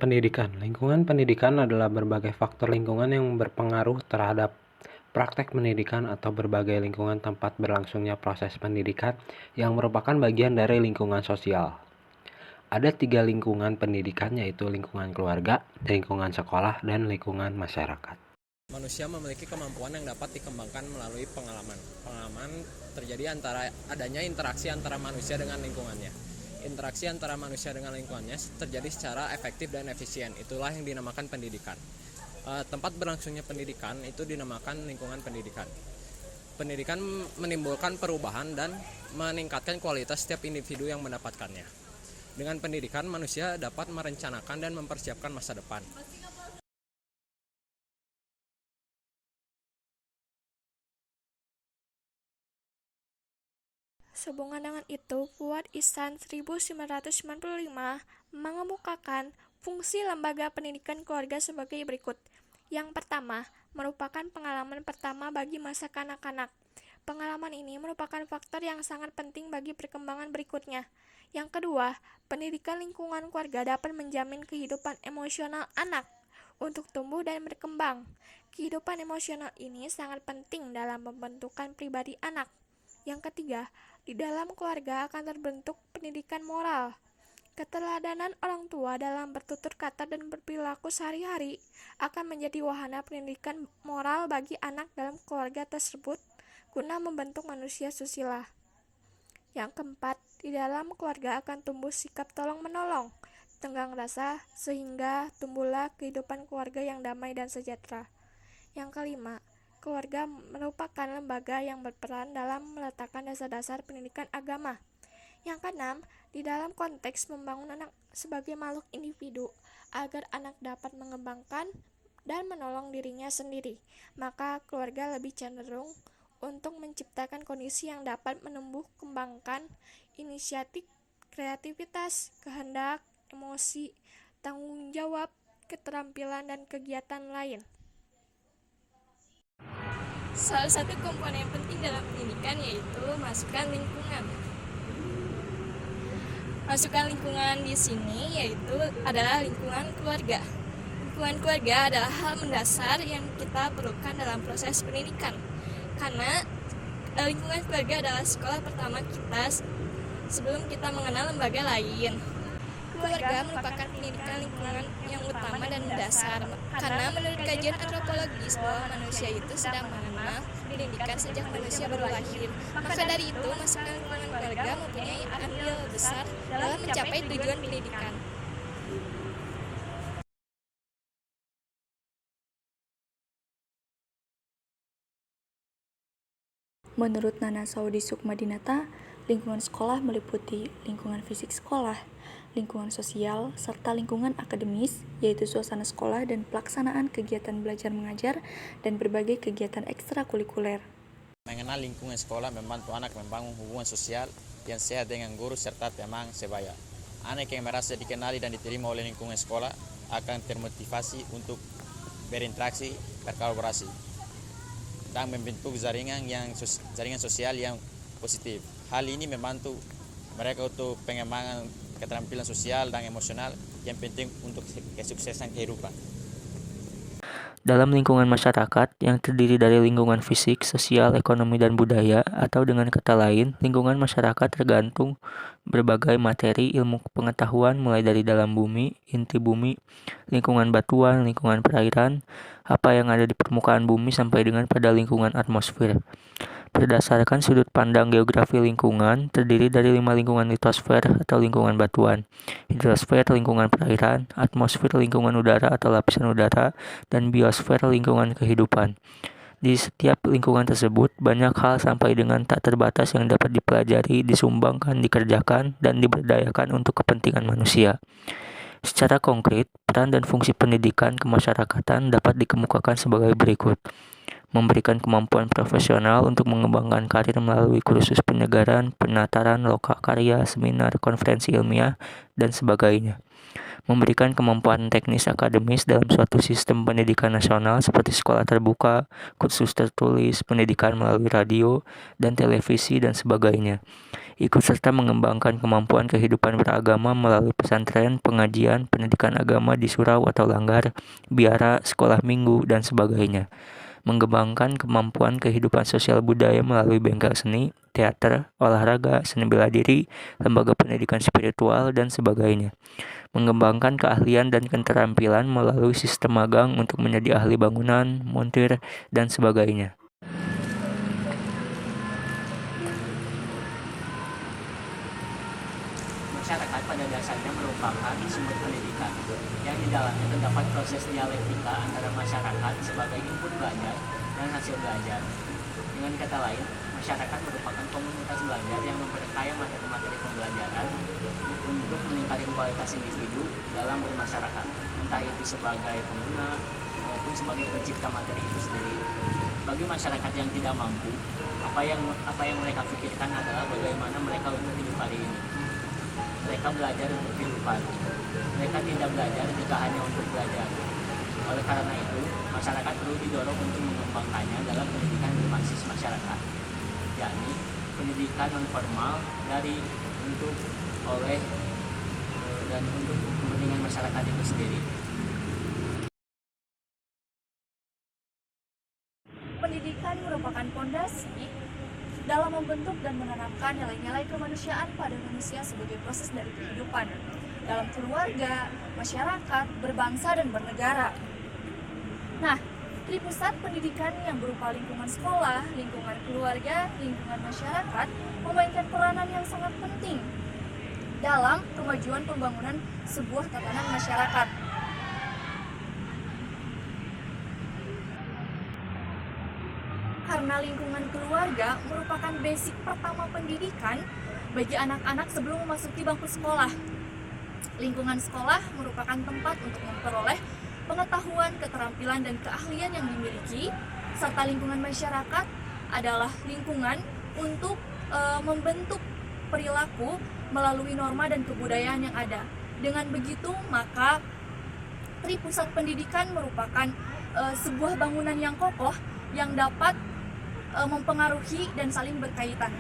pendidikan. Lingkungan pendidikan adalah berbagai faktor lingkungan yang berpengaruh terhadap praktek pendidikan atau berbagai lingkungan tempat berlangsungnya proses pendidikan yang merupakan bagian dari lingkungan sosial. Ada 3 lingkungan pendidikan, yaitu lingkungan keluarga, lingkungan sekolah, dan lingkungan masyarakat. Manusia memiliki kemampuan yang dapat dikembangkan melalui pengalaman. Pengalaman terjadi antara adanya interaksi antara manusia dengan lingkungannya. Interaksi antara manusia dengan lingkungannya terjadi secara efektif dan efisien. Itulah yang dinamakan pendidikan. Tempat berlangsungnya pendidikan itu dinamakan lingkungan pendidikan. Pendidikan menimbulkan perubahan dan meningkatkan kualitas setiap individu yang mendapatkannya. Dengan pendidikan, manusia dapat merencanakan dan mempersiapkan masa depan. Sehubungan dengan itu, Fuad Ihsan 1995 mengemukakan fungsi lembaga pendidikan keluarga sebagai berikut. Yang pertama, merupakan pengalaman pertama bagi masa kanak-kanak. Pengalaman ini merupakan faktor yang sangat penting bagi perkembangan berikutnya. Yang kedua, pendidikan lingkungan keluarga dapat menjamin kehidupan emosional anak untuk tumbuh dan berkembang. Kehidupan emosional ini sangat penting dalam pembentukan pribadi anak. Yang ketiga, di dalam keluarga akan terbentuk pendidikan moral. Keteladanan orang tua dalam bertutur kata dan berperilaku sehari-hari akan menjadi wahana pendidikan moral bagi anak dalam keluarga tersebut guna membentuk manusia susila. Yang keempat, di dalam keluarga akan tumbuh sikap tolong-menolong, tenggang rasa, sehingga tumbuhlah kehidupan keluarga yang damai dan sejahtera. Yang kelima, keluarga merupakan lembaga yang berperan dalam meletakkan dasar-dasar pendidikan agama. Yang keenam, di dalam konteks membangun anak sebagai makhluk individu agar anak dapat mengembangkan dan menolong dirinya sendiri, maka keluarga lebih cenderung untuk menciptakan kondisi yang dapat menumbuh kembangkan inisiatif, kreativitas, kehendak, emosi, tanggung jawab, keterampilan, dan kegiatan lain. Salah satu komponen penting dalam pendidikan yaitu masukan lingkungan. Masukan lingkungan di sini yaitu adalah lingkungan keluarga. Lingkungan keluarga adalah hal mendasar yang kita perlukan dalam proses pendidikan. Karena lingkungan keluarga adalah sekolah pertama kita sebelum kita mengenal lembaga lain. Keluarga merupakan pendidikan lingkungan yang utama dan mendasar, karena menurut kajian antropologis bahwa manusia itu sedang mengenal pendidikan sejak manusia baru lahir. Maka dari itu, masukan lingkungan keluarga mempunyai andil besar dalam mencapai tujuan pendidikan. Menurut Nana Saudi Sukmadinata, lingkungan sekolah meliputi lingkungan fisik sekolah, lingkungan sosial, serta lingkungan akademis, yaitu suasana sekolah dan pelaksanaan kegiatan belajar mengajar dan berbagai kegiatan ekstrakurikuler. Mengenal lingkungan sekolah membantu anak membangun hubungan sosial yang sehat dengan guru serta teman sebaya. Anak yang merasa dikenali dan diterima oleh lingkungan sekolah akan termotivasi untuk berinteraksi, berkolaborasi, dan membentuk jaringan sosial yang positif. Hal ini membantu mereka untuk pengembangan keterampilan sosial dan emosional yang penting untuk kesuksesan kehidupan. Dalam lingkungan masyarakat yang terdiri dari lingkungan fisik, sosial, ekonomi, dan budaya, atau dengan kata lain, lingkungan masyarakat tergantung berbagai materi ilmu pengetahuan mulai dari dalam bumi, inti bumi, lingkungan batuan, lingkungan perairan, apa yang ada di permukaan bumi sampai dengan pada lingkungan atmosfer. Berdasarkan sudut pandang geografi lingkungan, terdiri dari 5 lingkungan litosfer atau lingkungan batuan, hidrosfer lingkungan perairan, atmosfer lingkungan udara atau lapisan udara, dan biosfer lingkungan kehidupan. Di setiap lingkungan tersebut, banyak hal sampai dengan tak terbatas yang dapat dipelajari, disumbangkan, dikerjakan, dan diberdayakan untuk kepentingan manusia. Secara konkret, peran dan fungsi pendidikan kemasyarakatan dapat dikemukakan sebagai berikut. Memberikan kemampuan profesional untuk mengembangkan karir melalui kursus penyegaran, penataran, loka karya, seminar, konferensi ilmiah, dan sebagainya. memberikan kemampuan teknis akademis dalam suatu sistem pendidikan nasional seperti sekolah terbuka, kursus tertulis, pendidikan melalui radio dan televisi, dan sebagainya. Ikut serta mengembangkan kemampuan kehidupan beragama melalui pesantren, pengajian, pendidikan agama di surau atau langgar, biara, sekolah minggu, dan sebagainya. Mengembangkan kemampuan kehidupan sosial budaya melalui bengkel seni, teater, olahraga, seni bela diri, lembaga pendidikan spiritual, dan sebagainya. Mengembangkan keahlian dan keterampilan melalui sistem magang untuk menjadi ahli bangunan, montir, dan sebagainya. Masyarakat pada dasarnya merupakan sumber pendidikan yang di dalamnya terdapat proses dialektika antara masyarakat sebagai input belajar dan hasil belajar. Dengan kata lain, masyarakat merupakan komunitas belajar yang memperkaya materi-materi pembelajaran untuk meningkatkan kualitas individu dalam bermasyarakat, entah itu sebagai pengguna maupun sebagai pencipta materi itu sendiri. Bagi masyarakat yang tidak mampu, apa yang mereka pikirkan adalah bagaimana mereka untuk hidup hari ini. Mereka belajar untuk kehidupan. Mereka tidak belajar jika hanya untuk belajar. Oleh karena itu, masyarakat perlu didorong untuk mengembangkannya dalam pendidikan berbasis masyarakat, yakni pendidikan non formal dan untuk kepentingan masyarakat itu sendiri. Pendidikan merupakan fondasi dalam membentuk dan menanamkan nilai-nilai kemanusiaan pada manusia sebagai proses dari kehidupan dalam keluarga, masyarakat, berbangsa, dan bernegara. Nah, Tripusat pendidikan yang berupa lingkungan sekolah, lingkungan keluarga, lingkungan masyarakat memainkan peranan yang sangat penting dalam kemajuan pembangunan sebuah tatanan masyarakat. Karena lingkungan keluarga merupakan basic pertama pendidikan bagi anak-anak sebelum memasuki bangku sekolah. Lingkungan sekolah merupakan tempat untuk memperoleh pengetahuan, keterampilan, dan keahlian yang dimiliki, serta lingkungan masyarakat adalah lingkungan untuk membentuk perilaku melalui norma dan kebudayaan yang ada. Dengan begitu, maka Tripusat pendidikan merupakan sebuah bangunan yang kokoh yang dapat mempengaruhi dan saling berkaitan.